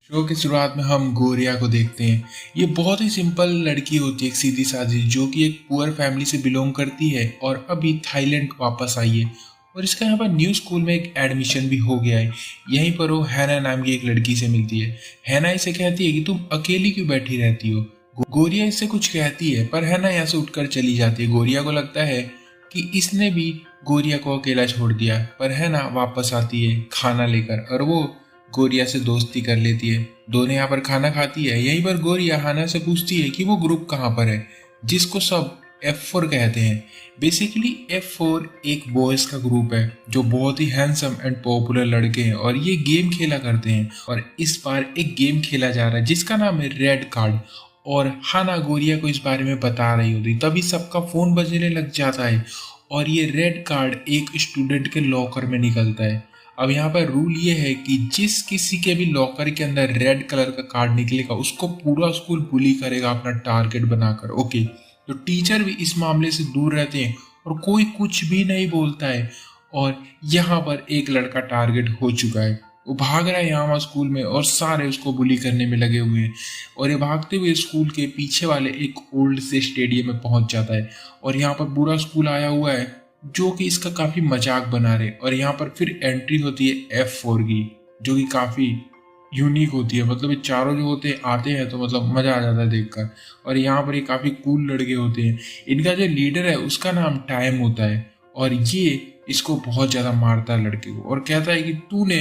Show की शुरुआत में हम गोरिया को देखते हैं। ये बहुत ही सिंपल लड़की होती है, एक सीधी सादी, जो कि एक पुअर फैमिली से बिलोंग करती है और अभी थाईलैंड वापस आई है। और इसका यहाँ पर न्यू स्कूल में एक एडमिशन भी हो गया है। यहीं पर वो हैना नाम की एक लड़की से मिलती है। हैना इसे कहती है कि तुम अकेली क्यों बैठी रहती हो। गोरिया इससे कुछ कहती है पर हैना यहाँ से उठकर चली जाती है। गोरिया को लगता है कि इसने भी गोरिया को अकेला छोड़ दिया, पर हैना वापस आती है खाना लेकर और वो गोरिया से दोस्ती कर लेती है। दोनों यहाँ पर खाना खाती है। यहीं पर गोरिया हाना से पूछती है कि वो ग्रुप कहाँ पर है, जिसको सब F4 कहते हैं। बेसिकली F4 एक बॉयज का ग्रुप है जो बहुत ही हैंडसम एंड पॉपुलर लड़के हैं और ये गेम खेला करते हैं। और इस बार एक गेम खेला जा रहा है जिसका नाम है रेड कार्ड। और हाना गोरिया को इस बारे में बता रही होती, तभी सबका फोन बजने लग जाता है और ये रेड कार्ड एक स्टूडेंट के लॉकर में निकलता है। अब यहाँ पर रूल ये है कि जिस किसी के भी लॉकर के अंदर रेड कलर का कार्ड निकलेगा उसको पूरा स्कूल बुली करेगा अपना टारगेट बनाकर। ओके, तो टीचर भी इस मामले से दूर रहते हैं और कोई कुछ भी नहीं बोलता है। और यहाँ पर एक लड़का टारगेट हो चुका है। वो भाग रहा है यहाँ स्कूल में और सारे उसको बुली करने में लगे हुए हैं। और ये भागते हुए स्कूल के पीछे वाले एक ओल्ड से स्टेडियम में पहुंच जाता है और यहाँ पर पूरा स्कूल आया हुआ है जो कि इसका काफी मजाक बना रहे। और यहाँ पर फिर एंट्री होती है F4 की, जो कि काफी यूनिक होती है। मतलब ये चारों जो होते हैं आते हैं तो मतलब मजा आ जाता है देखकर। और यहाँ पर ये काफी कूल लड़के होते हैं। इनका जो लीडर है उसका नाम टाइम होता है और ये इसको बहुत ज्यादा मारता है लड़के को और कहता है कि तूने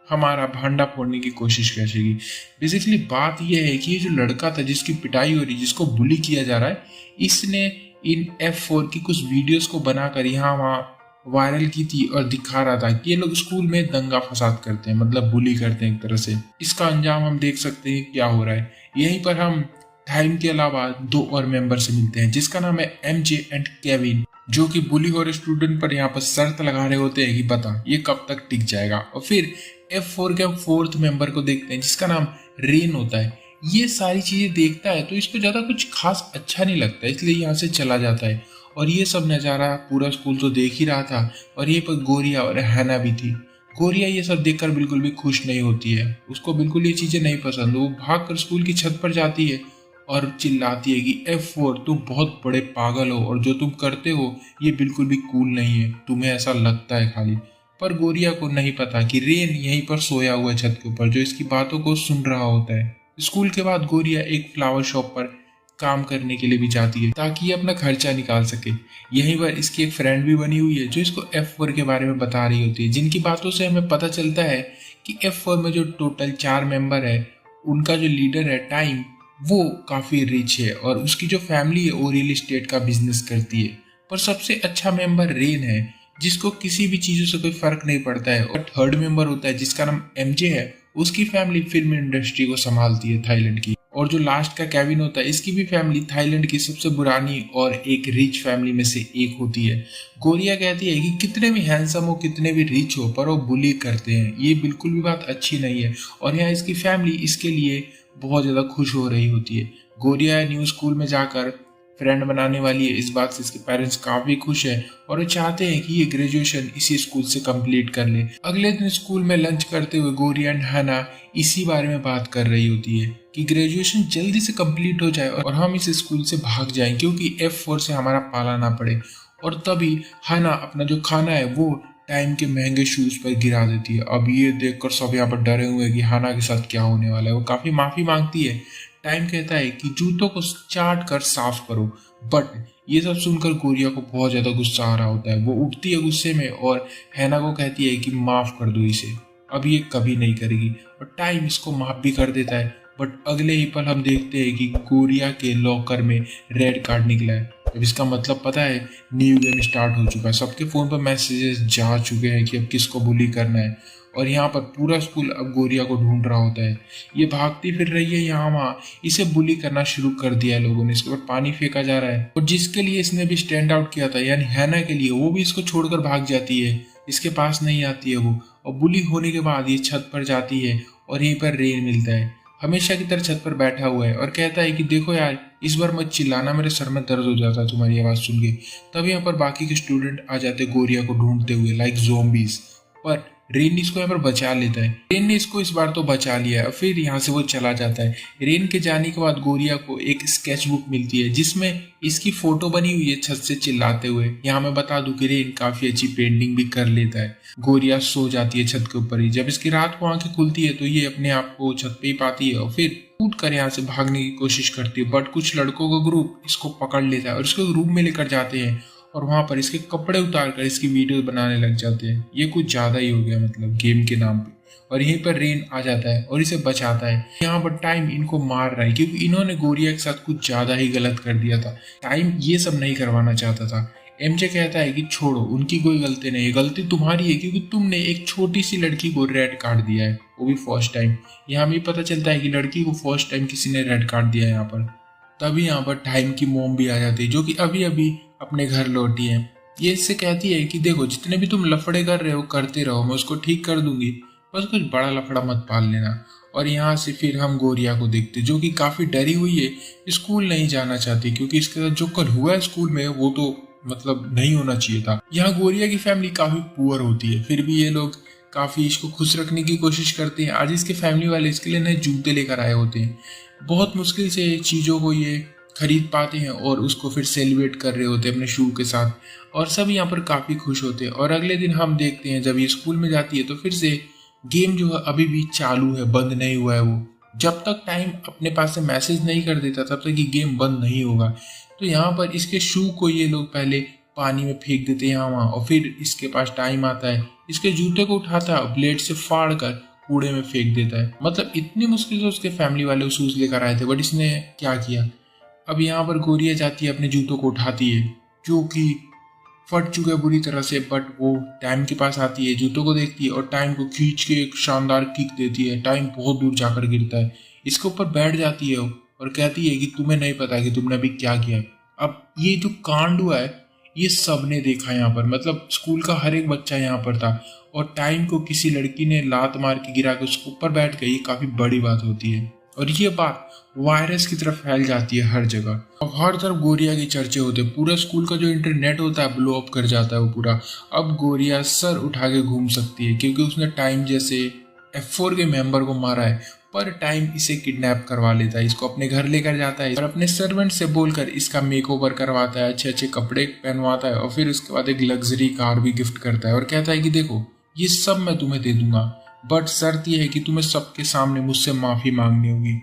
हमारा भांडा फोड़ने की कोशिश कैसे की। बेसिकली बात यह है कि ये जो लड़का था जिसकी पिटाई हो रही, जिसको बुली किया जा रहा है, इसने इन F4 की कुछ वीडियोस को बनाकर यहाँ वहाँ वायरल की थी और दिखा रहा था कि ये लोग स्कूल में दंगा फसाद करते हैं, मतलब बुली करते हैं एक तरह से। इसका अंजाम हम देख सकते हैं क्या हो रहा है। यहीं पर हम टाइम के अलावा दो और मेंबर से मिलते हैं जिसका नाम है MJ एंड केविन, जो कि बुली हो रहे स्टूडेंट पर यहाँ पर शर्त लगा रहे होते हैं कि बता ये कब तक टिक जाएगा। और फिर F4 के फोर्थ मेंबर को देखते हैं जिसका नाम रेन होता है। ये सारी चीजें देखता है तो इसको ज्यादा कुछ खास अच्छा नहीं लगता, इसलिए यहाँ से चला जाता है। और ये सब नजारा पूरा स्कूल तो देख ही रहा था और ये पर गोरिया और हैना भी थी। गोरिया ये सब देखकर बिल्कुल भी खुश नहीं होती है, उसको बिल्कुल ये चीजें नहीं पसंद। वो भागकर स्कूल की छत पर जाती है और चिल्लाती है कि F4 तुम बहुत बड़े पागल हो और जो तुम करते हो ये बिल्कुल भी कूल नहीं है, तुम्हें ऐसा लगता है खाली। पर गोरिया को नहीं पता कि रेन यहीं पर सोया हुआ है छत के ऊपर, जो इसकी बातों को सुन रहा होता है। स्कूल के बाद गोरिया एक फ्लावर शॉप पर काम करने के लिए भी जाती है ताकि ये अपना खर्चा निकाल सके। यहीं पर इसकी एक फ्रेंड भी बनी हुई है जो इसको F4 के बारे में बता रही होती है, जिनकी बातों से हमें पता चलता है कि F4 में जो टोटल 4 मेंबर है उनका जो लीडर है टाइम, वो काफी रिच है और उसकी जो फैमिली है वो रियल एस्टेट का बिजनेस करती है। पर सबसे अच्छा मेंबर रेन है जिसको किसी भी चीजों से कोई फर्क नहीं पड़ता है। और थर्ड मेंबर होता है जिसका नाम MJ है, उसकी फैमिली फिल्म इंडस्ट्री को संभालती है थाईलैंड की। और जो लास्ट का केविन होता है, इसकी भी फैमिली थाईलैंड की सबसे पुरानी और एक रिच फैमिली में से एक होती है। गोरिया कहती है कि कितने भी हैंडसम हो, कितने भी रिच हो, पर वो बुली करते हैं, ये बिल्कुल भी बात अच्छी नहीं है। और यहाँ इसकी फैमिली इसके लिए बहुत ज्यादा खुश हो रही होती है। गोरिया न्यू स्कूल में जाकर फ्रेंड बनाने वाली है, इस बात से इसके पेरेंट्स काफी खुश है और वो चाहते हैं कि ये ग्रेजुएशन इसी स्कूल से कंप्लीट कर ले। अगले दिन स्कूल में लंच करते हुए गोरिया एंड हैना इसी बारे में बात कर रही होती है कि ग्रेजुएशन जल्दी से कंप्लीट हो जाए और हम इस स्कूल से भाग जाएं क्योंकि F4 से हमारा पाला ना पड़े। और तभी हैना अपना जो खाना है वो टाइम के महंगे शूज पर गिरा देती है। अब ये देखकर सब यहाँ पर डरे हुए हैं कि हैना के साथ क्या होने वाला है। वो काफी माफी मांगती है। टाइम कहता है कि जूतों को चाट कर साफ करो, बट ये सब सुनकर गोरिया को बहुत ज्यादा गुस्सा आ रहा होता है। वो उठती है गुस्से में और हैना को कहती है कि माफ कर दो इसे, अब ये कभी नहीं करेगी। और टाइम इसको माफ भी कर देता है। बट अगले ही पल हम देखते हैं कि गोरिया के लॉकर में रेड कार्ड निकला है। अब इसका मतलब पता है न्यू गेम स्टार्ट हो चुका है। सबके फोन पर मैसेजेस जा चुके हैं कि अब किसको बुली करना है। और यहाँ पर पूरा स्कूल अब गोरिया को ढूंढ रहा होता है। ये भागती फिर रही है यहाँ वहाँ, इसे बुली करना शुरू कर दिया है लोगों ने। इसके ऊपर पानी फेंका जा रहा है और जिसके लिए इसने भी स्टैंड आउट किया था यानी हैना के लिए, वो भी इसको छोड़कर भाग जाती है, इसके पास नहीं आती है वो। और बुली होने के बाद ये छत पर जाती है और यहीं पर रेन मिलता है, हमेशा की तरह छत पर बैठा हुआ है और कहता है कि देखो यार इस बार मत चिल्लाना, मेरे सर में दर्द हो जाता है तुम्हारी आवाज सुन के। तब यहाँ पर बाकी के स्टूडेंट आ जाते गोरिया को ढूंढते हुए लाइक ज़ोंबीज। पर रेन इसको यहाँ पर बचा लेता है। रेन ने इसको इस बार तो बचा लिया है, फिर यहाँ से वो चला जाता है। रेन के जाने के बाद गोरिया को एक स्केच बुक मिलती है जिसमें इसकी फोटो बनी हुई है छत से चिल्लाते हुए। यहाँ मैं बता दूं कि रेन काफी अच्छी पेंटिंग भी कर लेता है। गोरिया सो जाती है छत के ऊपर ही। जब इसकी रात को आंखें खुलती है तो ये अपने आप को छत पे ही पाती है और फिर कूद कर यहाँ से भागने की कोशिश करती है, बट कुछ लड़कों का ग्रुप इसको पकड़ लेता है और इसको रूम में लेकर जाते हैं और वहां पर इसके कपड़े उतार कर इसकी वीडियो बनाने लग जाते हैं। ये कुछ ज्यादा ही हो गया मतलब गेम के नाम पे। और यहीं पर रेन आ जाता है और इसे बचाता है। यहाँ पर टाइम इनको मार रहा है क्योंकि इन्होंने गोरिया के साथ कुछ ज्यादा ही गलत कर दिया था। टाइम ये सब नहीं करवाना चाहता था। एमजे कहता है कि छोड़ो, उनकी कोई गलती नहीं है, गलती तुम्हारी है क्योंकि तुमने एक छोटी सी लड़की को रेड कार्ड दिया है, वो भी फर्स्ट टाइम। यहाँ भी पता चलता है कि लड़की को फर्स्ट टाइम किसी ने रेड कार्ड दिया है यहाँ पर। तभी यहाँ पर टाइम की मोम भी आ जाती है जो कि अभी अभी अपने घर लौटी है। ये इससे कहती है कि देखो, जितने भी तुम लफड़े कर रहे हो करते रहो, मैं उसको ठीक कर दूंगी, बस कुछ बड़ा लफड़ा मत पाल लेना। और यहाँ से फिर हम गोरिया को देखते जो कि काफी डरी हुई है, स्कूल नहीं जाना चाहती क्योंकि इसके साथ जो कल हुआ है स्कूल में वो तो मतलब नहीं होना चाहिए था। यहाँ गोरिया की फैमिली काफी पुअर होती है, फिर भी ये लोग काफी इसको खुश रखने की कोशिश करते हैं। आज इसके फैमिली वाले इसके लिए नए जूते लेकर आए होते हैं। बहुत मुश्किल से चीजों को ये खरीद पाते हैं और उसको फिर सेलिब्रेट कर रहे होते हैं अपने शू के साथ, और सब यहाँ पर काफी खुश होते हैं। और अगले दिन हम देखते हैं जब ये स्कूल में जाती है तो फिर से गेम जो है अभी भी चालू है, बंद नहीं हुआ है वो। जब तक टाइम अपने पास से मैसेज नहीं कर देता तब तक ये गेम बंद नहीं होगा। तो यहाँ पर इसके शू को ये लोग पहले पानी में फेंक देते हैं यहाँ वहाँ, और फिर इसके पास टाइम आता है, इसके जूते को उठाता है, ब्लेड से फाड़ कर कूड़े में फेंक देता है। मतलब इतनी मुश्किल से उसके फैमिली वाले शूज लेकर आए थे, बट इसने क्या किया। अब यहाँ पर गोरिया जाती है, अपने जूतों को उठाती है जो कि फट चुके हैं बुरी तरह से, बट वो टाइम के पास आती है, जूतों को देखती है और टाइम को खींच के एक शानदार किक देती है। टाइम बहुत दूर जाकर गिरता है, इसके ऊपर बैठ जाती है और कहती है कि तुम्हें नहीं पता कि तुमने अभी क्या किया। अब ये जो कांड हुआ है ये सबने देखा यहाँ पर, मतलब स्कूल का हर एक बच्चा यहाँ पर था, और टाइम को किसी लड़की ने लात मार के गिरा के उसके ऊपर बैठ गई, ये काफी बड़ी बात होती है। और ये बात वायरस की तरफ फैल जाती है हर जगह, और हर तरफ गोरिया के चर्चे होते हैं। पूरा स्कूल का जो इंटरनेट होता है ब्लो अप कर जाता है वो पूरा। अब गोरिया सर उठा के घूम सकती है क्योंकि उसने टाइम जैसे F4 के मेंबर को मारा है, पर टाइम इसे किडनैप करवा लेता है, इसको अपने घर लेकर जाता है और अपने सर्वेंट से बोलकर इसका मेकओवर करवाता है, अच्छे अच्छे कपड़े पहनवाता है, और फिर उसके बाद एक लग्जरी कार भी गिफ्ट करता है और कहता है कि देखो ये सब मैं तुम्हें दे दूंगा, बट शर्त यह है कि तुम्हें सबके सामने मुझसे माफी मांगनी होगी।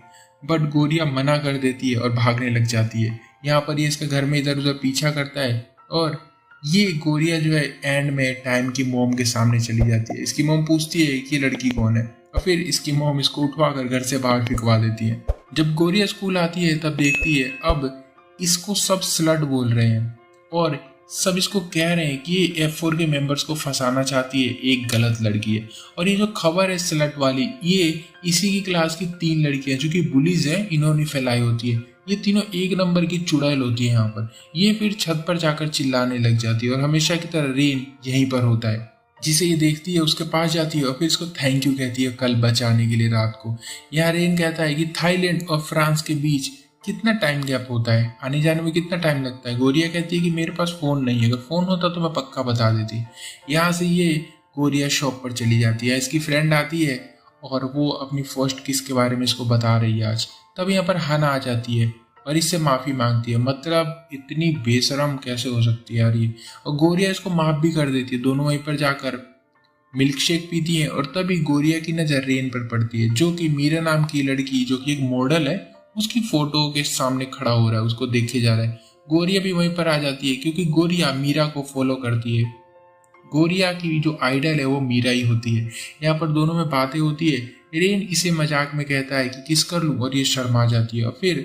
बट गोरिया मना कर देती है और भागने लग जाती है। यहाँ पर ये इसके घर में इधर उधर पीछा करता है, और ये गोरिया जो है एंड में टाइम की मोम के सामने चली जाती है। इसकी मोम पूछती है कि ये लड़की कौन है, और फिर इसकी मोम इसको उठवा कर घर से बाहर फिकवा देती है। जब गोरिया स्कूल आती है तब देखती है अब इसको सब स्लट बोल रहे हैं और सब इसको कह रहे हैं कि ये F4 के मेंबर्स को फंसाना चाहती है, एक गलत लड़की है। और ये जो खबर है स्लट वाली, ये इसी की क्लास की 3 लड़कियां जो कि बुलीज हैं, इन्होंने फैलाई होती है। ये तीनों एक नंबर की चुड़ैल होती है यहाँ पर। ये फिर छत पर जाकर चिल्लाने लग जाती है और हमेशा की तरह रेन यहीं पर होता है, जिसे ये देखती है उसके पास जाती है और फिर इसको थैंक यू कहती है कल बचाने के लिए रात को। यहाँ रेन कहता है कि थाईलैंड और फ्रांस के बीच कितना टाइम गैप होता है, आने जाने में कितना टाइम लगता है। गोरिया कहती है कि मेरे पास फोन नहीं है, अगर फोन होता तो मैं पक्का बता देती। यहाँ से ये गोरिया शॉप पर चली जाती है, इसकी फ्रेंड आती है और वो अपनी फर्स्ट किस के बारे में इसको बता रही है आज। तब यहाँ पर हना आ जाती है और इससे माफी मांगती है। मतलब इतनी बेशरम कैसे हो सकती है यार ये। और गोरिया इसको माफ भी कर देती है। दोनों वहीं पर जाकर मिल्क शेक पीती है और तभी गोरिया की नजर रेन पर पड़ती है, जो कि मीरा नाम की लड़की जो कि एक मॉडल है उसकी फोटो के सामने खड़ा हो रहा है, उसको देखे जा रहा है। गोरिया भी वहीं पर आ जाती है क्योंकि गोरिया मीरा को फॉलो करती है। गोरिया की जो आइडल है वो मीरा ही होती है। यहाँ पर दोनों में बातें होती है। रेन इसे मजाक में कहता है कि किस कर लूं, और ये शर्मा जाती है और फिर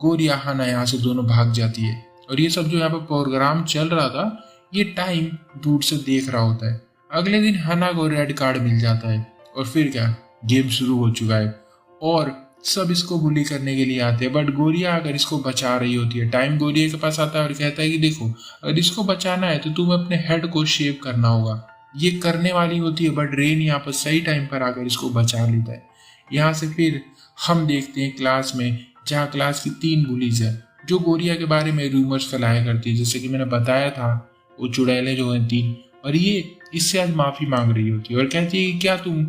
गोरिया हना यहाँ से दोनों भाग जाती है। और ये सब जो यहाँ पर प्रोग्राम चल रहा था ये टाइम दूर से देख रहा होता है। अगले दिन हना को रेड कार्ड मिल जाता है और फिर क्या, गेम शुरू हो चुका है और सब इसको बुली करने के लिए आते हैं। बट गोरिया अगर इसको बचा रही होती है। टाइम गोरिया के पास आता है और कहता है कि देखो अगर इसको बचाना है तो तुम्हें अपने हेड को शेव करना होगा। ये करने वाली होती है बट रेन यहाँ पर सही टाइम पर आकर इसको बचा लेता है। यहाँ से फिर हम देखते हैं क्लास में, जहाँ क्लास की 3 बुलीज है जो गोरिया के बारे में रूमर्स फैलाया करती है, जैसे कि मैंने बताया था वो चुड़ैलें जो हैं 3, और ये इससे आज माफी मांग रही होती है और कहती है कि क्या तुम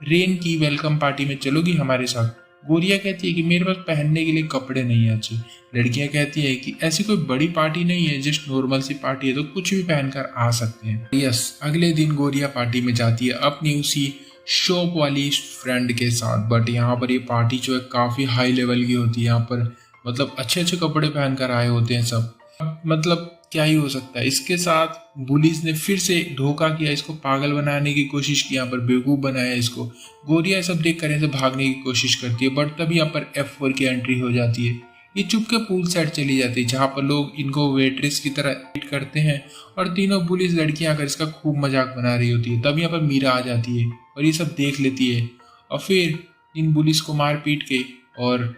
रेन की वेलकम पार्टी में चलोगी हमारे साथ। गोरिया कहती है कि मेरे पास पहनने के लिए कपड़े नहीं है अच्छे। लड़कियां कहती है कि ऐसी कोई बड़ी पार्टी नहीं है, जस्ट नॉर्मल सी पार्टी है, तो कुछ भी पहनकर आ सकते हैं। यस, अगले दिन गोरिया पार्टी में जाती है अपनी उसी शॉप वाली फ्रेंड के साथ। बट यहाँ पर ये पार्टी जो है काफी हाई लेवल की होती है। यहाँ पर मतलब अच्छे अच्छे कपड़े पहनकर आए होते हैं सब। मतलब क्या ही हो सकता है। इसके साथ पुलिस ने फिर से धोखा किया, इसको पागल बनाने की कोशिश की, यहाँ पर बेवकूफ बनाया इसको। गोरिया सब देख कर ऐसे भागने की कोशिश करती है, बट तभी यहाँ पर F4 की एंट्री हो जाती है। ये चुप के पूल साइड चली जाती है जहाँ पर लोग इनको वेट्रेस की तरह ट्रीट करते हैं और तीनों पुलिस लड़कियां आकर इसका खूब मजाक बना रही होती है। तभी यहाँ पर मीरा आ जाती है और ये सब देख लेती है और फिर इन पुलिस को मार पीट के और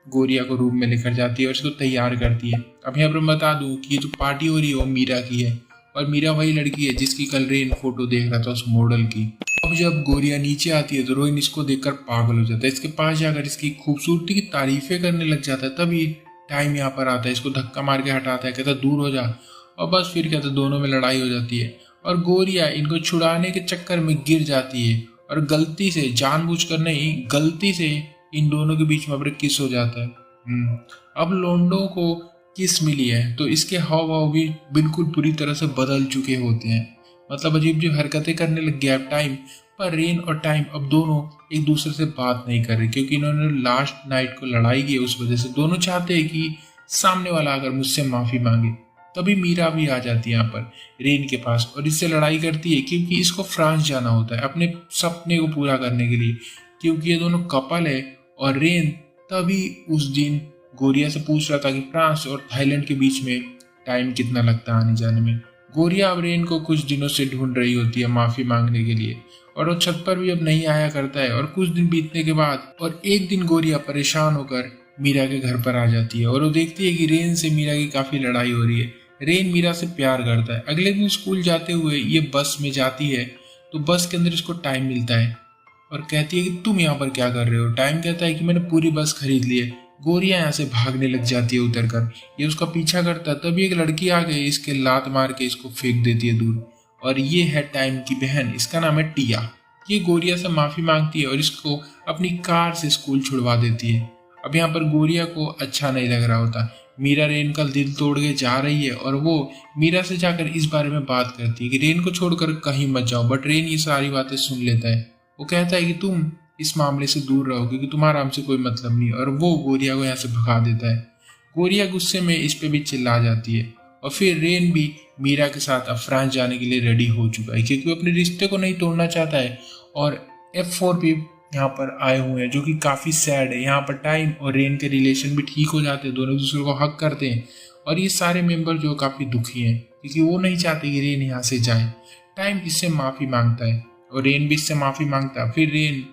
गोरिया को रूम में लेकर जाती है और इसको तैयार करती है। अब यहाँ पर बता दूं कि ये जो पार्टी हो रही है वो मीरा की है और मीरा वही लड़की है जिसकी कल रेन फोटो देख रहा था उस मॉडल की। अब जब गोरिया नीचे आती है तो रोहिन इसको देखकर पागल हो जाता है। इसके पास जाकर इसकी खूबसूरती की तारीफें करने लग जाता है। तभी टाइम यहाँ पर आता है, इसको धक्का मार के हटाता है, कहता दूर हो जा। और बस फिर कहता दोनों में लड़ाई हो जाती है और गोरिया इनको छुड़ाने के चक्कर में गिर जाती है और गलती से, जानबूझकर नहीं, गलती से इन दोनों के बीच में अब किस हो जाता है। अब लोंडो को किस मिली है तो इसके हाव भाव भी बिल्कुल पूरी तरह से बदल चुके होते हैं। मतलब अजीब अजीब हरकतें करने लग गया टाइम। पर रेन और टाइम अब दोनों एक दूसरे से बात नहीं कर रहे क्योंकि इन्होंने लास्ट नाइट को लड़ाई की। उस वजह से दोनों चाहते हैं कि सामने वाला आकर मुझसे माफी मांगे। तभी मीरा भी आ जाती है यहाँ पर रेन के पास और इससे लड़ाई करती है क्योंकि इसको फ्रांस जाना होता है अपने सपने को पूरा करने के लिए, क्योंकि ये दोनों कपल है। और रेन तभी उस दिन गोरिया से पूछ रहा था कि फ्रांस और थाईलैंड के बीच में टाइम कितना लगता है आने जाने में। गोरिया अब रेन को कुछ दिनों से ढूंढ रही होती है माफी मांगने के लिए और वो छत पर भी अब नहीं आया करता है। और कुछ दिन बीतने के बाद और एक दिन गोरिया परेशान होकर मीरा के घर पर आ जाती है और वो देखती है कि रेन से मीरा की काफी लड़ाई हो रही है। रेन मीरा से प्यार करता है। अगले दिन स्कूल जाते हुए ये बस में जाती है तो बस के अंदर इसको टाइम मिलता है और कहती है कि तुम यहाँ पर क्या कर रहे हो। टाइम कहता है कि मैंने पूरी बस खरीद ली है। गोरिया यहाँ से भागने लग जाती है उतर कर। ये उसका पीछा करता है, तभी एक लड़की आ गई, इसके लात मार के इसको फेंक देती है दूर। और ये है टाइम की बहन, इसका नाम है टिया। ये गोरिया से माफी मांगती है और इसको अपनी कार से स्कूल छुड़वा देती है। अब यहाँ पर गोरिया को अच्छा नहीं लग रहा होता। मीरा रेन का दिल तोड़ के जा रही है और वो मीरा से जाकर इस बारे में बात करती है कि रेन को छोड़कर कहीं मत जाओ। बट रेन ये सारी बातें सुन लेता है। वो कहता है कि तुम इस मामले से दूर रहो क्योंकि तुम्हारा हमसे कोई मतलब नहीं, और वो गोरिया को यहाँ से भगा देता है। गोरिया गुस्से में इस पे भी चिल्ला जाती है और फिर रेन भी मीरा के साथ अब फ्रांस जाने के लिए रेडी हो चुका है क्योंकि वो अपने रिश्ते को नहीं तोड़ना चाहता है। और F4 भी यहाँ पर आए हुए हैं जो कि काफ़ी सैड है। यहाँ पर टाइम और रेन के रिलेशन भी ठीक हो जाते हैं, दोनों दूसरे को हक करते हैं। और ये सारे मेंबर जो काफ़ी दुखी हैं क्योंकि वो नहीं चाहते कि रेन यहाँ से जाए। टाइम इससे माफ़ी मांगता है और रेन भी इससे माफ़ी मांगता है। फिर रेन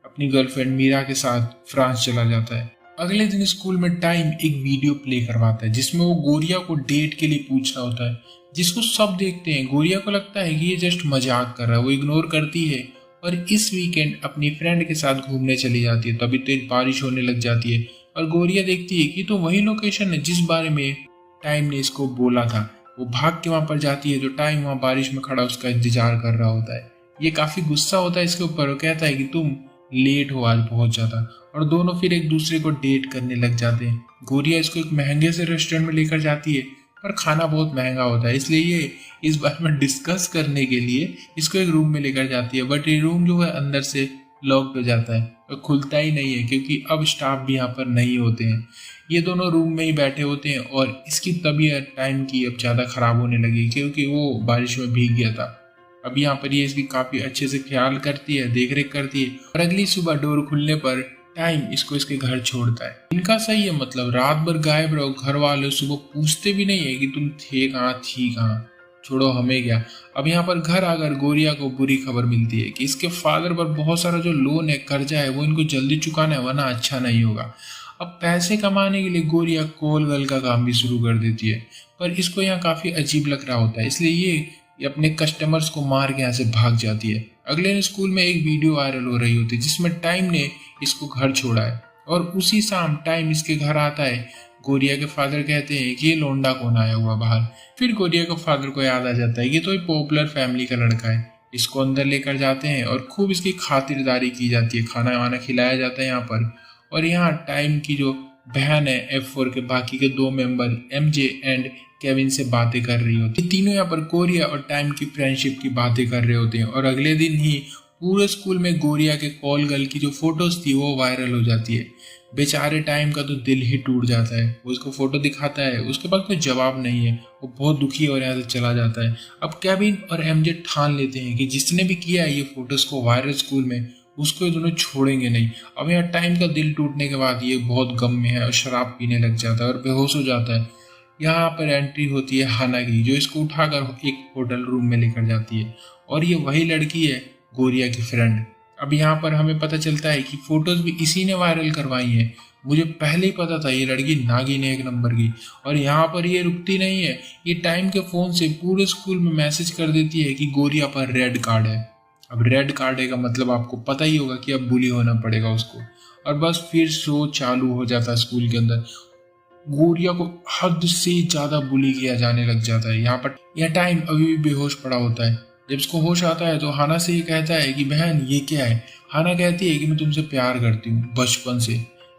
अपनी गर्लफ्रेंड मीरा के साथ फ्रांस चला जाता है। अगले दिन स्कूल में टाइम एक वीडियो प्ले करवाता है जिसमें वो गोरिया को डेट के लिए पूछ रहा होता है, जिसको सब देखते हैं। गोरिया को लगता है कि ये जस्ट मजाक कर रहा है, वो इग्नोर करती है और इस वीकेंड अपनी फ्रेंड के साथ घूमने चली जाती है। तभी तेज बारिश होने लग जाती है और गोरिया देखती है कि तो वही लोकेशन है जिस बारे में टाइम ने इसको बोला था। वो भाग के वहां पर जाती है तो टाइम वहां बारिश में खड़ा उसका इंतजार कर रहा होता है। ये काफी गुस्सा होता है इसके ऊपर। वो कहता है कि तुम लेट हो आज बहुत ज्यादा, और दोनों फिर एक दूसरे को डेट करने लग जाते हैं। गोरिया इसको एक महंगे से रेस्टोरेंट में लेकर जाती है पर खाना बहुत महंगा होता है, इसलिए ये इस बारे में डिस्कस करने के लिए इसको एक रूम में लेकर जाती है। बट ये रूम जो है अंदर से लॉक्ड हो जाता है और खुलता ही नहीं है क्योंकि अब स्टाफ भी यहाँ पर नहीं होते हैं। ये दोनों रूम में ही बैठे होते हैं और इसकी तबीयत टाइम की अब ज़्यादा ख़राब होने लगी क्योंकि वो बारिश में भीग गया था। अब यहाँ पर ये इसकी काफ़ी अच्छे से ख्याल करती है, देख रेख करती है। और अगली सुबह डोर खुलने पर टाइम इसको इसके घर छोड़ता है। इनका सही है, मतलब रात भर गायब रहो, घर वाले सुबह पूछते भी नहीं है कि तुम थे कहाँ थी कहाँ, छोड़ो हमें क्या। अब यहाँ पर घर आकर गोरिया को बुरी खबर मिलती है कि इसके फादर पर बहुत सारा जो लोन है, कर्जा है, वो इनको जल्दी चुकाना है वरना अच्छा नहीं होगा। अब पैसे कमाने के लिए गोरिया कॉल गर्ल का काम भी शुरू कर देती है, पर इसको यहाँ काफ़ी अजीब लग रहा होता है, इसलिए ये अपने कस्टमर्स को मार के यहाँ से भाग जाती है। अगले दिन स्कूल में एक वीडियो वायरल हो रही होती है जिसमें टाइम ने इसको घर छोड़ा है और उसी शाम टाइम इसके घर आता है गोरिया के फादर कहते हैं कि ये लोंडा कौन आया हुआ बाहर। फिर गोरिया के फादर को याद आ जाता है कि तो एक पॉपुलर फैमिली का लड़का है। इसको अंदर लेकर जाते हैं और खूब इसकी खातिरदारी की जाती है, खाना वाना खिलाया जाता है यहाँ पर। और यहाँ टाइम की जो बहन है F4 के बाकी के 2 मेंबर MJ एंड केविन से बातें कर रही होती है। तीनों यहाँ पर गोरिया और टाइम की फ्रेंडशिप की बातें कर रहे होते हैं। और अगले दिन ही पूरे स्कूल में गोरिया के कॉल गर्ल की जो फोटोज थी वो वायरल हो जाती है। बेचारे टाइम का तो दिल ही टूट जाता है। वो उसको फोटो दिखाता है, उसके पास कोई जवाब नहीं है, वो बहुत दुखी और यहाँ से चला जाता है। अब केविन और MJ ठान लेते हैं कि जिसने भी किया है ये फोटोज को वायरल स्कूल में, उसको ये दोनों छोड़ेंगे नहीं। अब यहाँ टाइम का दिल टूटने के बाद ये बहुत गम में है और शराब पीने लग जाता है और बेहोश हो जाता है। यहाँ पर एंट्री होती है हाना की, जो इसको उठाकर एक होटल रूम में लेकर जाती है। और ये वही लड़की है गोरिया की फ्रेंड। अब यहाँ पर हमें पता चलता है कि फोटोज भी इसी ने वायरल करवाई है। मुझे पहले ही पता था ये लड़की नागिन है 1 नंबर की। और यहाँ पर ये रुकती नहीं है, ये टाइम के फोन से पूरे स्कूल में मैसेज कर देती है कि गोरिया पर रेड कार्ड है। अब रेड कार्ड है का मतलब आपको पता ही होगा कि अब बुली होना पड़ेगा उसको। और बस फिर शो चालू हो जाता है स्कूल के अंदर। गोरिया को हद से ज्यादा बुली किया जाने लग जाता है। यहाँ पर यह टाइम अभी भी बेहोश पड़ा होता है। जब इसको होश आता है तो हाना से ये कहता है कि बहन ये क्या है। हाना कहती है कि मैं तुमसे प्यार करती हूँ बचपन से।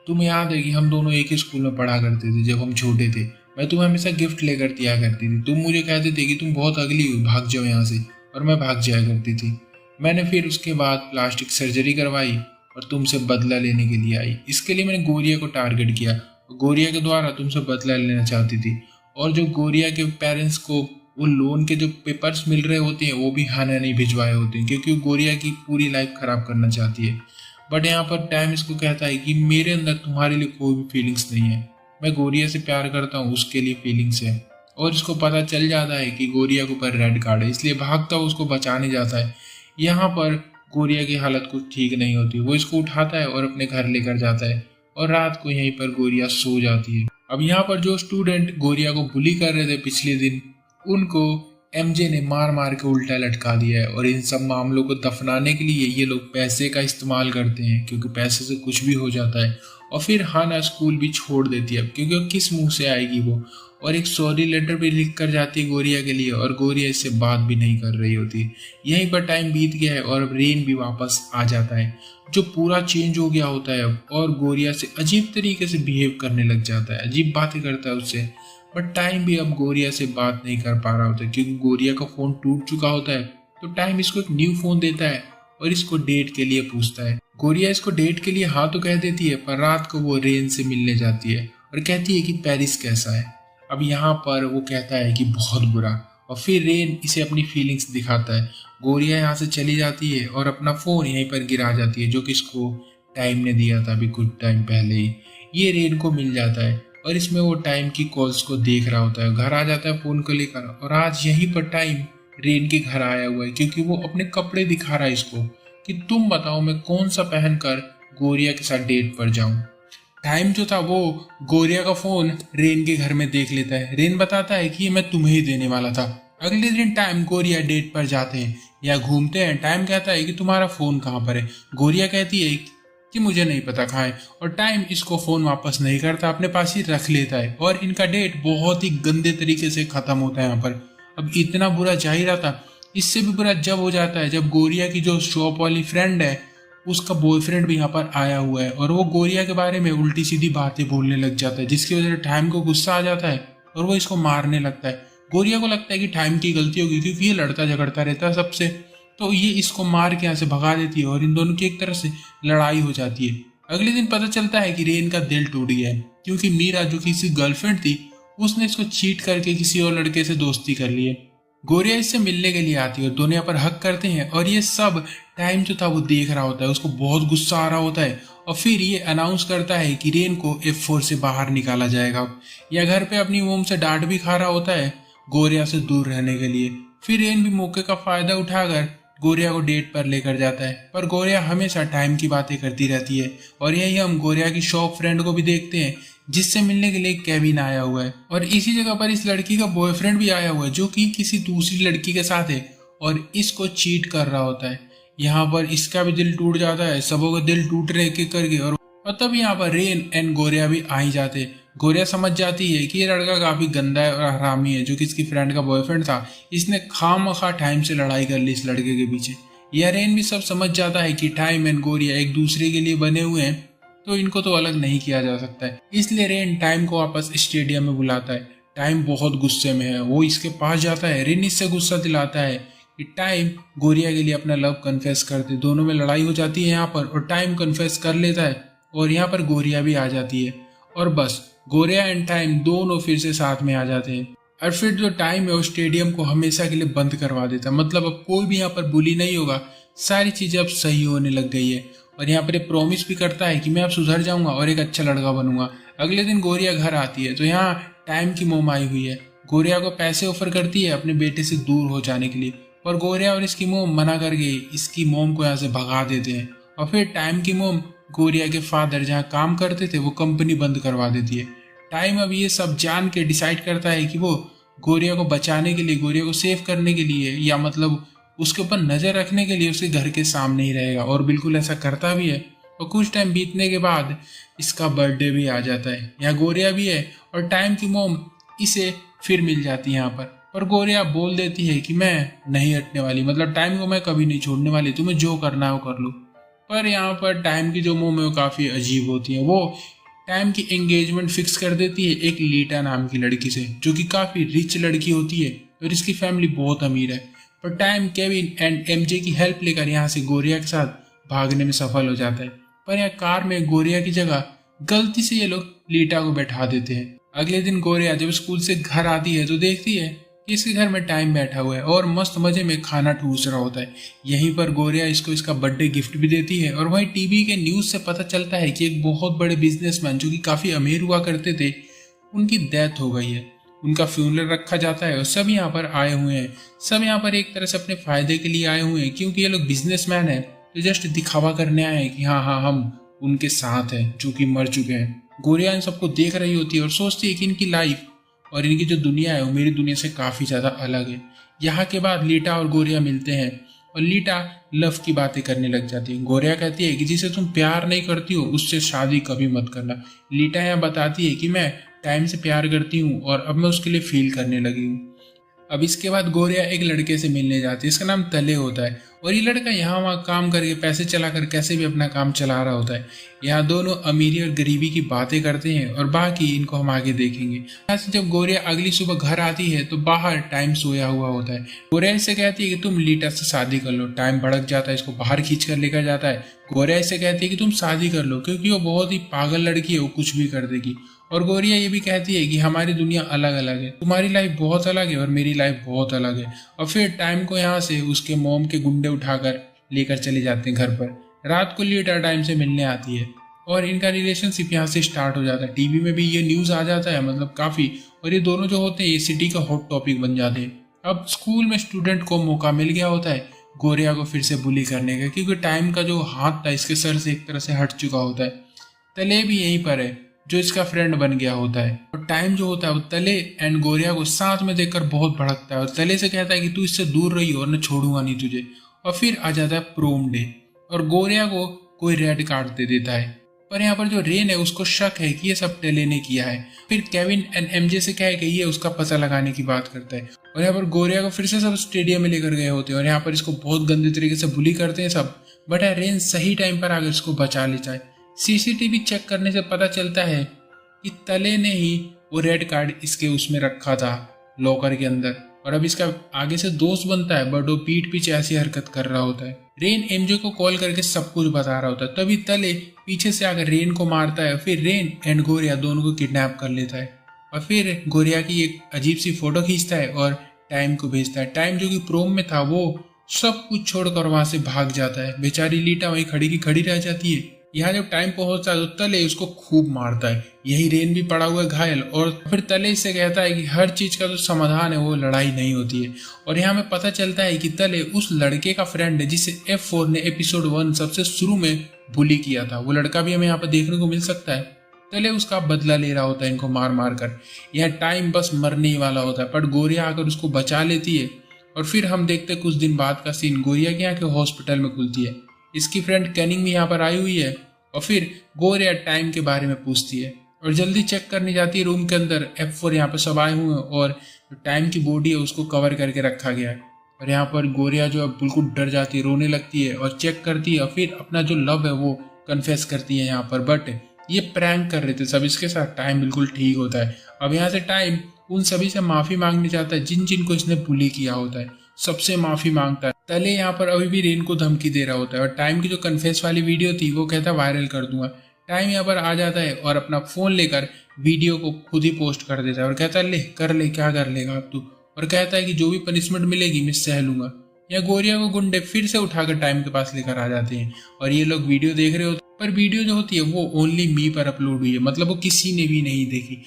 तुम्हें याद है कि हम दोनों एक ही स्कूल में पढ़ा करते थे जब हम छोटे थे। मैं तुम्हें हमेशा गिफ्ट लेकर दिया करती थी। तुम मुझे कहते थे कि तुम बहुत अगली हो, भाग जाओ यहाँ से, और मैं भाग जाया करती थी। मैंने फिर उसके बाद प्लास्टिक सर्जरी करवाई और तुमसे बदला लेने के लिए आई। इसके लिए मैंने गोरिया को टारगेट किया। गोरिया के द्वारा तुमसे बदला लेना चाहती थी। और जो गोरिया के पेरेंट्स को वो लोन के जो पेपर्स मिल रहे होते हैं वो भी हाना नहीं भिजवाए होते हैं, क्योंकि वो गोरिया की पूरी लाइफ खराब करना चाहती है। बट यहाँ पर टाइम इसको कहता है कि मेरे अंदर तुम्हारे लिए कोई भी फीलिंग्स नहीं है। मैं गोरिया से प्यार करता हूँ, उसके लिए फीलिंग्स है। और इसको पता चल जाता है कि गोरिया के ऊपर रेड कार्ड है, इसलिए भागता हुआ उसको बचाने जाता है। यहाँ पर गोरिया की हालत कुछ ठीक नहीं होती। वो इसको उठाता है और अपने घर लेकर जाता है। और रात को यहीं पर गोरिया सो जाती है। अब यहाँ पर जो स्टूडेंट गोरिया को बुली कर रहे थे पिछले दिन, उनको MJ ने मार मार के उल्टा लटका दिया है। और इन सब मामलों को दफनाने के लिए ये लोग पैसे का इस्तेमाल करते हैं, क्योंकि पैसे से कुछ भी हो जाता है। और फिर हाना स्कूल भी छोड़ देती है, क्योंकि वो किस मुंह से आएगी वो। और एक सॉरी लेटर भी लिख कर जाती है गोरिया के लिए, और गोरिया इससे बात भी नहीं कर रही होती। यहीं पर टाइम बीत गया है और अब रेन भी वापस आ जाता है, जो पूरा चेंज हो गया होता है अब, और गोरिया से अजीब तरीके से बिहेव करने लग जाता है, अजीब बातें करता है उससे। बट टाइम भी अब गोरिया से बात नहीं कर पा रहा होता, क्योंकि गोरिया का फोन टूट चुका होता है। तो टाइम इसको एक न्यू फोन देता है और इसको डेट के लिए पूछता है। गोरिया इसको डेट के लिए हाँ तो कह देती है, पर रात को वो रेन से मिलने जाती है और कहती है कि पेरिस कैसा है। अब यहाँ पर वो कहता है कि बहुत बुरा। और फिर रेन इसे अपनी फीलिंग्स दिखाता है। गोरिया यहाँ से चली जाती है और अपना फोन यहीं पर गिरा जाती है, जो कि इसको टाइम ने दिया था अभी कुछ टाइम पहले ही। ये रेन को मिल जाता है और इसमें वो टाइम की कॉल्स को देख रहा होता है। घर आ जाता है फोन को लेकर, और आज यहीं पर टाइम रेन के घर आया हुआ है, क्योंकि वो अपने कपड़े दिखा रहा है इसको कि तुम बताओ मैं कौन सा पहनकर गोरिया के साथ डेट पर जाऊं। टाइम जो था वो गोरिया का फोन रेन के घर में देख लेता है। रेन बताता है कि ये मैं तुम्हें ही देने वाला था। अगले दिन टाइम गोरिया डेट पर जाते हैं या घूमते हैं। टाइम कहता है कि तुम्हारा फोन कहाँ पर है। गोरिया कहती है कि मुझे नहीं पता कहाँ है। और टाइम इसको फोन वापस नहीं करता, अपने पास ही रख लेता है। और इनका डेट बहुत ही गंदे तरीके से खत्म होता है यहाँ पर। अब इतना बुरा जा ही रहा था, इससे भी बुरा जब हो जाता है जब गोरिया की जो शॉप वाली फ्रेंड है उसका बॉयफ्रेंड भी यहाँ पर आया हुआ है, और वो गोरिया के बारे में उल्टी सीधी बातें बोलने लग जाता है, जिसकी वजह से टाइम को गुस्सा आ जाता है और वो इसको मारने लगता है। गोरिया को लगता है कि टाइम की गलती होगी, क्योंकि ये लड़ता झगड़ता रहता है सबसे, तो ये इसको मार के यहाँ से भगा देती है और इन दोनों की एक तरह से लड़ाई हो जाती है। अगले दिन पता चलता है कि रेन का दिल टूट गया है, क्योंकि मीरा जो कि इसकी गर्लफ्रेंड थी उसने इसको चीट करके किसी और लड़के से दोस्ती कर ली है। गोरिया इससे मिलने के लिए आती है और दोनों यहाँ पर हक करते हैं, और ये सब टाइम जो था वो देख रहा होता है। उसको बहुत गुस्सा आ रहा होता है और फिर ये अनाउंस करता है कि रेन को F4 से बाहर निकाला जाएगा। या घर पे अपनी मोम से डांट भी खा रहा होता है गोरिया से दूर रहने के लिए। फिर रेन भी मौके का फायदा उठाकर गोरिया को डेट पर लेकर जाता है, पर गोरिया हमेशा टाइम की बातें करती रहती है। और यही हम गोरिया की शॉप फ्रेंड को भी देखते हैं, जिससे मिलने के लिए केविन आया हुआ है। और इसी जगह पर इस लड़की का बॉयफ्रेंड भी आया हुआ है, जो कि किसी दूसरी लड़की के साथ है और इसको चीट कर रहा होता है। यहाँ पर इसका भी दिल टूट जाता है, सबों का दिल टूट रहे के करके। और तब यहाँ पर रेन एंड गोरिया भी आ ही जाते, गोरिया समझ जाती है कि ये लड़का काफी गंदा है और हरामी है, जो कि इसकी फ्रेंड का बॉयफ्रेंड था। इसने खामखा टाइम से लड़ाई कर ली इस लड़के के पीछे। यह रेन भी सब समझ जाता है कि टाइम एंड गोरिया एक दूसरे के लिए बने हुए हैं, तो इनको तो अलग नहीं किया जा सकता है। इसलिए रेन टाइम को वापस स्टेडियम में बुलाता है। टाइम बहुत गुस्से में है, वो इसके पास जाता है। रेन इससे गुस्सा दिलाता है कि टाइम गोरिया के लिए अपना लव कन्फेस कर दे। दोनों में लड़ाई हो जाती है यहाँ पर, और टाइम कन्फेस कर लेता है और यहाँ पर गोरिया भी आ जाती है, और बस गोरिया एंड टाइम दोनों फिर से साथ में आ जाते हैं। और फिर जो टाइम है वो स्टेडियम को हमेशा के लिए बंद करवा देता है। मतलब अब कोई भी यहाँ पर बुली नहीं होगा, सारी चीजें अब सही होने लग गई है। और यहाँ पर एक प्रॉमिस भी करता है कि मैं अब सुधर जाऊंगा और एक अच्छा लड़का बनूंगा। अगले दिन गोरिया घर आती है तो यहाँ टाइम की मोम आई हुई है। गोरिया को पैसे ऑफर करती है अपने बेटे से दूर हो जाने के लिए, पर गोरिया और इसकी मोम मना करके इसकी मोम को यहाँ से भगा देते हैं। और फिर टाइम की मोम गोरिया के फादर जहाँ काम करते थे वो कंपनी बंद करवा देती है। टाइम अब ये सब जान के डिसाइड करता है कि वो गोरिया को बचाने के लिए, गोरिया को सेव करने के लिए, या मतलब उसके ऊपर नजर रखने के लिए उसके घर के सामने ही रहेगा, और बिल्कुल ऐसा करता भी है। और कुछ टाइम बीतने के बाद इसका बर्थडे भी आ जाता है। यहाँ गोरिया भी है और टाइम की मोम इसे फिर मिल जाती है यहाँ पर गोरिया बोल देती है कि मैं नहीं हटने वाली, मतलब टाइम को मैं कभी नहीं छोड़ने वाली, तुम्हें जो करना है वो कर लो। पर यहाँ पर टाइम की जो मोम है वो काफ़ी अजीब होती है। वो टाइम की एंगेजमेंट फिक्स कर देती है एक लीटा नाम की लड़की से, जो कि काफ़ी रिच लड़की होती है और इसकी फैमिली बहुत अमीर है। पर टाइम केविन एंड एमजे की हेल्प लेकर यहाँ से गोरिया के साथ भागने में सफल हो जाता है। पर यहाँ कार में गोरिया की जगह गलती से ये लोग लीटा को बैठा देते हैं। अगले दिन गोरिया जब स्कूल से घर आती है तो देखती है कि इसके घर में टाइम बैठा हुआ है और मस्त मजे में खाना ठूस रहा होता है। यहीं पर गोरिया इसको इसका बर्थडे गिफ्ट भी देती है। और वहीं टीवी के न्यूज से पता चलता है कि एक बहुत बड़े बिजनेसमैन जो कि काफी अमीर हुआ करते थे, उनकी डेथ हो गई है। उनका फ्यूनरल रखा जाता है और सब यहाँ पर आए हुए हैं। सब यहाँ पर एक तरह से अपने फायदे के लिए आए हुए हैं, क्योंकि ये लोग बिजनेसमैन है तो जस्ट दिखावा करने आए हैं कि हाँ हम उनके साथ हैं जो कि मर चुके हैं। गोरिया इन सबको देख रही होती है और सोचती है कि इनकी लाइफ और इनकी जो दुनिया है वो मेरी दुनिया से काफ़ी ज़्यादा अलग है। यहाँ के बाद लीटा और गोरिया मिलते हैं और लीटा लव की बातें करने लग जाती है। गोरिया कहती है कि जिसे तुम प्यार नहीं करती हो उससे शादी कभी मत करना। लीटा यहाँ बताती है कि मैं टाइम से प्यार करती हूँ और अब मैं उसके लिए फील करने लगी हूँ। अब इसके बाद गोरिया एक लड़के से मिलने जाती है, इसका नाम तले होता है। और ये लड़का यहाँ वहाँ काम करके पैसे चलाकर कैसे भी अपना काम चला रहा होता है। यहाँ दोनों अमीरी और गरीबी की बातें करते हैं और बाकी इनको हम आगे देखेंगे। यहाँ से जब गोरिया अगली सुबह घर आती है तो बाहर टाइम सोया हुआ होता है। गोरिया इससे कहती है कि तुम लीटा से शादी कर लो। टाइम भड़क जाता है, इसको बाहर खींच कर लेकर जाता है। गोरिया इससे कहती है कि तुम शादी कर लो, क्योंकि वो बहुत ही पागल लड़की है, वो कुछ भी कर देगी। और गोरिया ये भी कहती है कि हमारी दुनिया अलग अलग है, तुम्हारी लाइफ बहुत अलग है और मेरी लाइफ बहुत अलग है। और फिर टाइम को यहाँ से उसके मोम के गुंडे उठाकर लेकर चले जाते हैं घर पर। रात को लीटा टाइम से मिलने आती है और इनका रिलेशनशिप यहाँ से स्टार्ट हो जाता है। टीवी में भी ये न्यूज आ जाता है, मतलब काफी। और ये दोनों जो होते हैं ये सिटी का हॉट टॉपिक बन जाते हैं। अब स्कूल में स्टूडेंट को मौका मिल गया होता है गोरिया को फिर से बुली करने का, क्योंकि टाइम का जो हाथ था इसके सर से एक तरह से हट चुका होता है। तले भी यहीं पर है जो इसका फ्रेंड बन गया होता है। और टाइम जो होता है वो तले एंड गोरिया को साथ में देखकर बहुत भड़कता है और तले से कहता है कि तू इससे दूर रही हो और मैं छोड़ूंगा नहीं तुझे। और फिर आ जाता है प्रोम डे और गोरिया को कोई रेड कार्ड दे देता है। पर यहाँ पर जो रेन है उसको शक है कि ये सब टेले ने किया है। फिर केविन एंड एमजे से कह के ये उसका पता लगाने की बात करता है। और यहाँ पर गोरिया को फिर से सब स्टेडियम में लेकर गए होते हैं और यहाँ पर इसको बहुत गंदे तरीके से बुली करते हैं सब। बट रेन सही टाइम पर आकर इसको बचा लेता है। सीसीटीवी चेक करने से पता चलता है कि तले ने ही वो रेड कार्ड इसके उसमें रखा था लॉकर के अंदर। और अब इसका आगे से दोस्त बनता है, बट वो पीठ पीछे ऐसी हरकत कर रहा होता है। रेन एमजे को कॉल करके सब कुछ बता रहा होता है। तभी तले पीछे से आकर रेन को मारता है। फिर रेन एंड गोरिया दोनों को किडनैप कर लेता है और फिर गोरिया की एक अजीब सी फोटो खींचता है और टाइम को भेजता है। टाइम जो कि प्रोम में था वो सब कुछ छोड़कर वहां से भाग जाता है। बेचारी लीटा वहीं खड़ी की खड़ी रह जाती है। यहाँ जब टाइम पहुंचता है तो तले उसको खूब मारता है। यही रेन भी पड़ा हुआ है घायल। और फिर तले इससे कहता है कि हर चीज का जो समाधान है वो लड़ाई नहीं होती है। और यहाँ में पता चलता है कि तले उस लड़के का फ्रेंड है जिसे F4 ने एपिसोड 1 सबसे शुरू में बुली किया था। वो लड़का भी हमें यहाँ पर देखने को मिल सकता है। तले उसका बदला ले रहा होता है इनको मार मार कर। यह टाइम बस मरने ही वाला होता है, बट गोरिया आकर उसको बचा लेती है। और फिर हम देखते कुछ दिन बाद का सीन गोरिया के यहाँ के हॉस्पिटल में खुलती है। इसकी फ्रेंड कैनिंग भी यहाँ पर आई हुई है और फिर गोरिया टाइम के बारे में पूछती है। और जल्दी चेक करने जाती है रूम के अंदर। F4 यहाँ पर सब आए हुए हैं और जो टाइम की बॉडी है उसको कवर करके रखा गया है। और यहाँ पर गोरिया जो है बिल्कुल डर जाती है, रोने लगती है और चेक करती है और फिर अपना जो लव है वो कन्फेस करती है यहाँ पर। बट ये प्रैंक कर रहे थे सब इसके साथ। टाइम बिल्कुल ठीक होता है। अब यहाँ से टाइम उन सभी से माफी मांगने जाता है जिन जिन को इसने बुली किया होता है, सबसे माफी मांगता है। तले यहाँ पर अभी भी रेन को धमकी दे रहा होता है और टाइम की जो कन्फेस वाली वीडियो थी वो कहता है वायरल कर दूंगा। टाइम यहाँ पर आ जाता है और अपना फोन लेकर वीडियो को खुद ही पोस्ट कर देता है और कहता है ले कर ले, क्या कर लेगा अब तू। और कहता है कि जो भी पनिशमेंट मिलेगी मैं सह लूंगा। या गोरिया को गुंडे फिर से उठाकर टाइम के पास लेकर आ जाते हैं और ये लोग वीडियो देख रहे होते हैं, पर वीडियो जो होती है वो ओनली मी पर अपलोड हुई है, मतलब वो किसी ने भी नहीं देखी।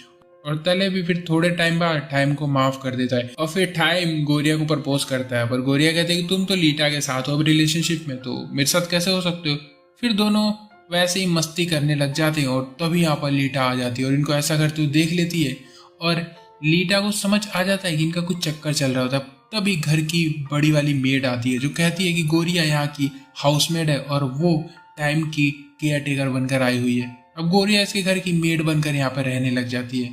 और तले भी फिर थोड़े टाइम बाद टाइम को माफ कर देता है और फिर टाइम गोरिया को प्रपोज करता है। पर गोरिया कहते हैं कि तुम तो लीटा के साथ हो अब रिलेशनशिप में, तो मेरे साथ कैसे हो सकते हो। फिर दोनों वैसे ही मस्ती करने लग जाते हैं और तभी यहाँ पर लीटा आ जाती है और इनको ऐसा करते हुए देख लेती है। और लीटा को समझ आ जाता है कि इनका कुछ चक्कर चल रहा होता है। तभी घर की बड़ी वाली मेड आती है जो कहती है कि गोरिया यहाँ की हाउसमेड है और वो टाइम की केयर टेकर बनकर आई हुई है। अब गोरिया इसके घर की मेड बनकर यहाँ पर रहने लग जाती है।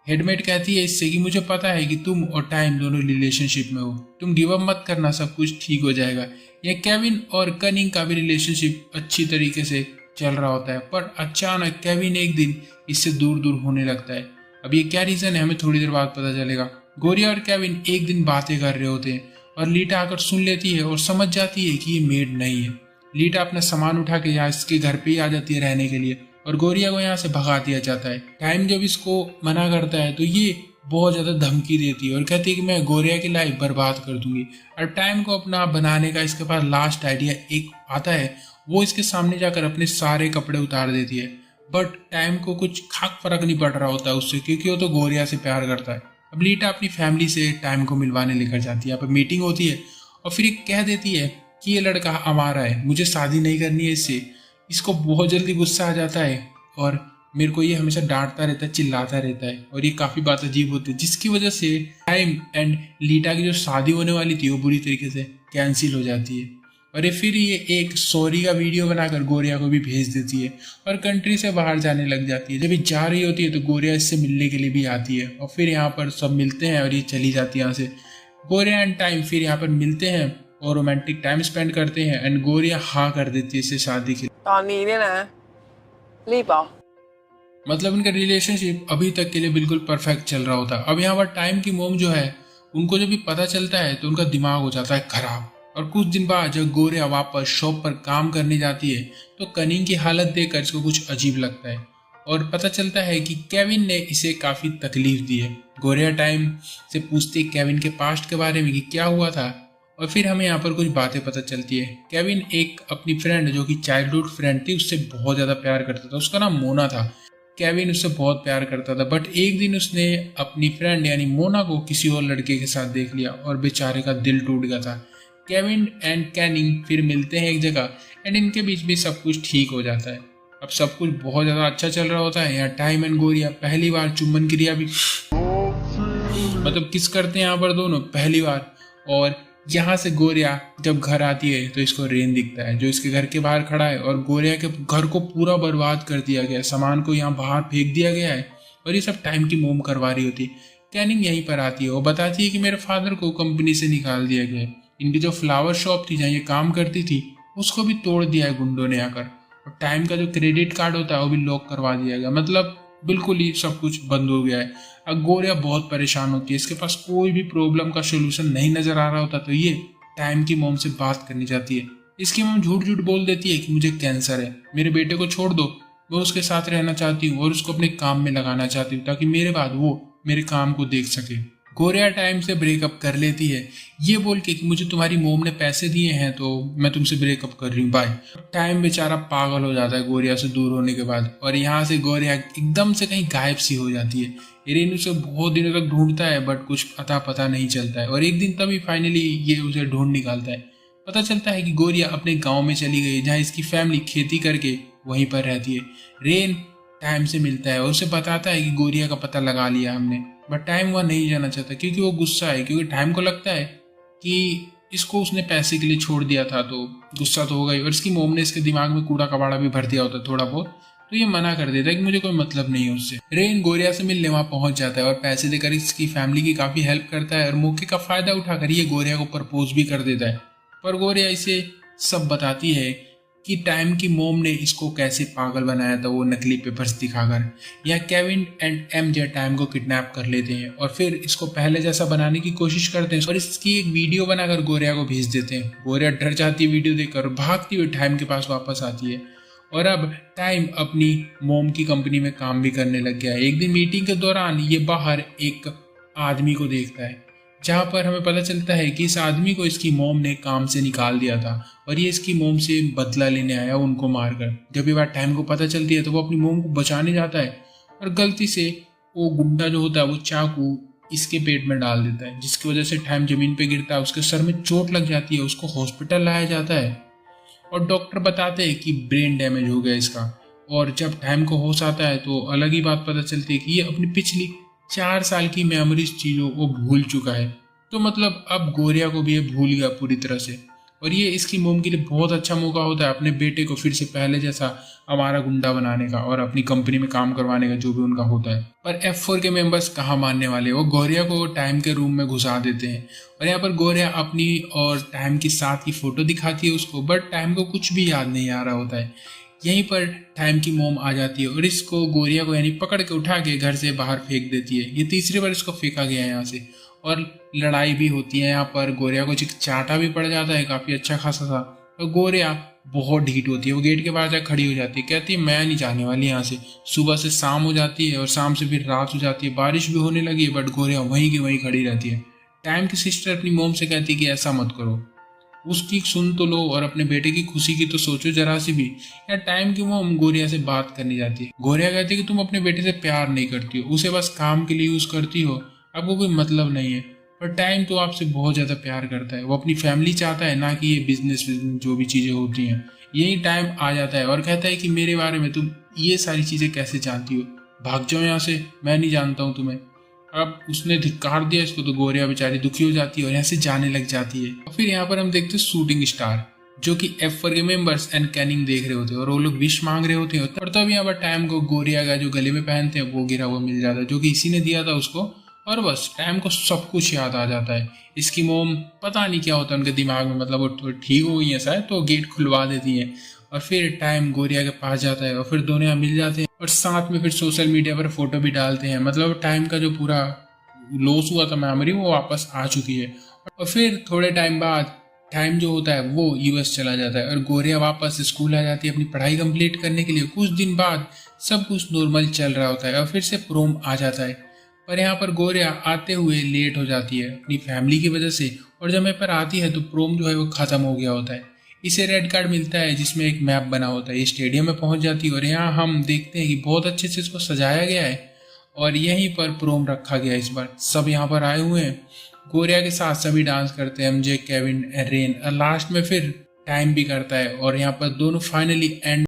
हेडमेट कहती है इससे कि मुझे पता है कि तुम और टाइम दोनों रिलेशनशिप में हो, तुम गिव अप मत करना, सब कुछ ठीक हो जाएगा। यह केविन और कनिंग का भी रिलेशनशिप अच्छी तरीके से चल रहा होता है, पर अचानक केविन एक दिन इससे दूर दूर होने लगता है। अब ये क्या रीजन है हमें थोड़ी देर बाद पता चलेगा। गोरिया और केविन एक दिन बातें कर रहे होते हैं और लीटा आकर सुन लेती है और समझ जाती है कि ये मेड नहीं है। लीटा अपना सामान उठा के यहाँ इसके घर पे ही आ जाती है रहने के लिए और गोरिया को यहाँ से भगा दिया जाता है। टाइम जब इसको मना करता है तो ये बहुत ज्यादा धमकी देती है और कहती है कि मैं गोरिया की लाइफ बर्बाद कर दूंगी। और टाइम को अपना बनाने का इसके पास लास्ट आइडिया एक आता है, वो इसके सामने जाकर अपने सारे कपड़े उतार देती है। बट टाइम को कुछ खास फर्क नहीं पड़ रहा होता है उससे, क्योंकि वो तो गोरिया से प्यार करता है। अब लीटा अपनी फैमिली से टाइम को मिलवाने लेकर जाती है। यहाँ पर मीटिंग होती है और फिर कह देती है कि ये लड़का हमारा है, मुझे शादी नहीं करनी है इससे। इसको बहुत जल्दी गुस्सा आ जाता है और मेरे को ये हमेशा डांटता रहता है, चिल्लाता रहता है और ये काफ़ी बात अजीब होती है, जिसकी वजह से टाइम एंड लीटा की जो शादी होने वाली थी वो बुरी तरीके से कैंसिल हो जाती है। और फिर ये एक सॉरी का वीडियो बनाकर गोरिया को भी भेज देती है और कंट्री से बाहर जाने लग जाती है। जब ये जा रही होती है तो गोरिया इससे मिलने के लिए भी आती है और फिर यहाँ पर सब मिलते हैं और ये चली जाती है यहाँ से। गोरिया एंड टाइम फिर यहाँ पर मिलते हैं और रोमांटिक टाइम स्पेंड करते हैं एंड गोरिया हाँ कर देती है इससे शादी के लिए। ตอนนี้เนี่ยนะรีบเหรอ मतलब इनका रिलेशनशिप अभी तक के लिए बिल्कुल परफेक्ट चल रहा होता है। अब यहाँ पर टाइम की मोम जो है उनको जब भी पता चलता है तो उनका दिमाग हो जाता है खराब। और कुछ दिन बाद जब गोरिया वापस शॉप पर काम करने जाती है तो कनिंग की हालत देखकर इसको कुछ अजीब लगता है और पता चलता है कि केविन ने इसे काफी तकलीफ दी है। गोरिया टाइम से पूछती है केविन के पास्ट के बारे में कि क्या हुआ था और फिर हमें यहाँ पर कुछ बातें पता चलती है। केविन एक अपनी फ्रेंड जो कि चाइल्डहुड फ्रेंड थी उससे बहुत ज्यादा प्यार करता था, उसका नाम मोना था। केविन उससे बहुत प्यार करता था बट एक दिन उसने अपनी फ्रेंड यानी मोना को किसी और लड़के के साथ देख लिया और बेचारे का दिल टूट गया था। केविन एंड कैनिंग फिर मिलते हैं एक जगह एंड इनके बीच भी सब कुछ ठीक हो जाता है। अब सब कुछ बहुत ज्यादा अच्छा चल रहा होता है। यहाँ टाइम एंड गोरिया पहली बार चुम्बन क्रिया भी मतलब किस करते हैं यहाँ पर दोनों पहली बार। और यहाँ से गोरिया जब घर आती है तो इसको रेन दिखता है जो इसके घर के बाहर खड़ा है और गोरिया के घर को पूरा बर्बाद कर दिया गया है, सामान को यहाँ बाहर फेंक दिया गया है और ये सब टाइम की मोम करवा रही होती है। कैनिंग यहीं पर आती है, वो बताती है कि मेरे फादर को कंपनी से निकाल दिया गया है, इनकी जो फ्लावर शॉप थी जहाँ ये काम करती थी उसको भी तोड़ दिया है गुंडों ने आकर और टाइम का जो क्रेडिट कार्ड होता है वो भी लॉक करवा दिया गया, मतलब बिल्कुल ही सब कुछ बंद हो गया है। अब गोरिया बहुत परेशान होती है, इसके पास कोई भी प्रॉब्लम का सोल्यूशन नहीं नजर आ रहा होता तो ये टाइम की मोम से बात करनी चाहती है। इसकी मोम झूठ झूठ बोल देती है कि मुझे कैंसर है, मेरे बेटे को छोड़ दो, मैं उसके साथ रहना चाहती हूँ और उसको अपने काम में लगाना चाहती हूँ ताकि मेरे बाद वो मेरे काम को देख सके। गोरिया टाइम से ब्रेकअप कर लेती है ये बोल के कि मुझे तुम्हारी मोम ने पैसे दिए हैं तो मैं तुमसे ब्रेकअप कर रही हूँ, बाय। टाइम बेचारा पागल हो जाता है गोरिया से दूर होने के बाद और यहाँ से गोरिया एकदम से कहीं गायब सी हो जाती है। इरेन उसे बहुत दिनों तक ढूंढता है बट कुछ अता पता नहीं चलता है और एक दिन तभी फाइनली ये उसे ढूंढ निकालता है। पता चलता है कि गोरिया अपने गाँव में चली गई जहाँ इसकी फैमिली खेती करके वहीं पर रहती है। रेन टाइम से मिलता है और उसे बताता है कि गोरिया का पता लगा लिया हमने, बट टाइम वह नहीं जाना चाहता क्योंकि वो गुस्सा है, क्योंकि टाइम को लगता है कि इसको उसने पैसे के लिए छोड़ दिया था तो गुस्सा तो होगा ही और इसकी मोम ने इसके दिमाग में कूड़ा कबाड़ा भी भर दिया होता थोड़ा बहुत, तो ये मना कर देता है कि मुझे कोई मतलब नहीं है उससे। रेन गोरिया से मिलने वहां पहुंच जाता है और पैसे देकर इसकी फैमिली की काफी हेल्प करता है और मौके का फायदा उठाकर ये गोरिया को प्रपोज भी कर देता है। पर गोरिया इसे सब बताती है कि टाइम की मोम ने इसको कैसे पागल बनाया था, वो नकली पेपर्स दिखाकर। या केविन एंड एमजे टाइम को किडनैप कर लेते हैं और फिर इसको पहले जैसा बनाने की कोशिश करते हैं और इसकी एक वीडियो बनाकर गोरिया को भेज देते हैं। गोरिया डर जाती है वीडियो देखकर, भागती हुई टाइम के पास वापस आती है और अब टाइम अपनी मोम की कंपनी में काम भी करने लग गया है। एक दिन मीटिंग के दौरान ये बाहर एक आदमी को देखता है, जहाँ पर हमें पता चलता है कि इस आदमी को इसकी मोम ने काम से निकाल दिया था और ये इसकी मोम से बदला लेने आया उनको मारकर। जब ये बात टाइम को पता चलती है तो वो अपनी मोम को बचाने जाता है और गलती से वो गुंडा जो होता है वो चाकू इसके पेट में डाल देता है, जिसकी वजह से टाइम जमीन पे गिरता है, उसके सर में चोट लग जाती है, उसको हॉस्पिटल लाया जाता है और डॉक्टर बताते हैं कि ब्रेन डैमेज हो गया इसका। और जब टाइम को होश आता है तो अलग ही बात पता चलती है कि ये अपनी पिछली 4 साल की मेमोरीज चीज़ों को भूल चुका है। तो मतलब अब गोरिया को भी ये भूल गया पूरी तरह से और ये इसकी मोम के लिए बहुत अच्छा मौका होता है अपने बेटे को फिर से पहले जैसा हमारा गुंडा बनाने का और अपनी कंपनी में काम करवाने का, जो भी उनका होता है। पर F4 के मेंबर्स कहाँ मानने वाले, वो गोरिया को टाइम के रूम में घुसा देते हैं और यहाँ पर गोरिया अपनी और टाइम की साथ की फोटो दिखाती है उसको, बट टाइम को कुछ भी याद नहीं आ रहा होता है। यहीं पर टाइम की मोम आ जाती है और इसको गोरिया को यानी पकड़ के उठा के घर से बाहर फेंक देती है। ये तीसरी बार इसको फेंका गया है यहाँ से और लड़ाई भी होती है। यहाँ पर गोरिया को चाटा भी पड़ जाता है काफी अच्छा खासा सा और गोरिया बहुत ढीठ होती है, वो गेट के बाहर जाकर खड़ी हो जाती है, कहती है मैं नहीं जाने वाली यहाँ से। सुबह से शाम हो जाती है और शाम से फिर रात हो जाती है, बारिश भी होने लगी है, बट गोरिया वहीं की वहीं खड़ी रहती है। टाइम की सिस्टर अपनी मोम से कहती है कि ऐसा मत करो, उसकी सुन तो लो और अपने बेटे की खुशी की तो सोचो जरा सी भी। या टाइम की मोम गोरिया से बात करने जाती है। गोरिया कहती है कि तुम अपने बेटे से प्यार नहीं करती हो, उसे बस काम के लिए यूज करती हो, आपको कोई मतलब नहीं है। पर टाइम तो आपसे बहुत ज्यादा प्यार करता है, वो अपनी फैमिली चाहता है, ना कि ये बिजनेस जो भी चीजें होती हैं। यही टाइम आ जाता है और कहता है कि मेरे बारे में तुम ये सारी चीजें कैसे जानती हो, भाग जाओ यहाँ से, मैं नहीं जानता हूँ तुम्हें। अब उसने धिक्कार दिया इसको तो गोरिया बेचारी दुखी हो जाती है और यहाँ से जाने लग जाती है। और फिर यहाँ पर हम देखते हैं शूटिंग स्टार जो कि F4 के मेंबर्स एंड कैनिंग देख रहे होते हैं और वो लोग विश मांग रहे होते हैं और तब यहाँ पर टाइम को गोरिया का जो गले में पहनते हैं वो गिरा हुआ मिल जाता है, जो कि इसी ने दिया था उसको। और बस टाइम को सब कुछ याद आ जाता है। इसकी मोम पता नहीं क्या होता है उनके दिमाग में, मतलब वो थोड़ी ठीक हो गई है शायद, तो गेट खुलवा देती है और फिर टाइम गोरिया के पास जाता है और फिर दोनों यहाँ मिल जाते हैं और साथ में फिर सोशल मीडिया पर फोटो भी डालते हैं। मतलब टाइम का जो पूरा लॉस हुआ था मेमोरी वो वापस आ चुकी है। और फिर थोड़े टाइम बाद टाइम जो होता है वो US चला जाता है और गोरिया वापस स्कूल आ जाती है अपनी पढ़ाई कंप्लीट करने के लिए। कुछ दिन बाद सब कुछ नॉर्मल चल रहा होता है और फिर से प्रोम आ जाता है। पर यहाँ पर गोरिया आते हुए लेट हो जाती है अपनी फैमिली की वजह से और जब यहाँ पर आती है तो प्रोम जो है वो खत्म हो गया होता है। इसे रेड कार्ड मिलता है जिसमें एक मैप बना होता है। ये स्टेडियम में पहुंच जाती है और यहाँ हम देखते हैं कि बहुत अच्छे से इसको सजाया गया है और यहीं पर प्रोम रखा गया है। इस बार सब यहाँ पर आए हुए हैं, गोरिया के साथ सभी डांस करते हैं, MJ, केविन, रेन, लास्ट में फिर टाइम भी करता है और यहाँ पर दोनों फाइनली एंड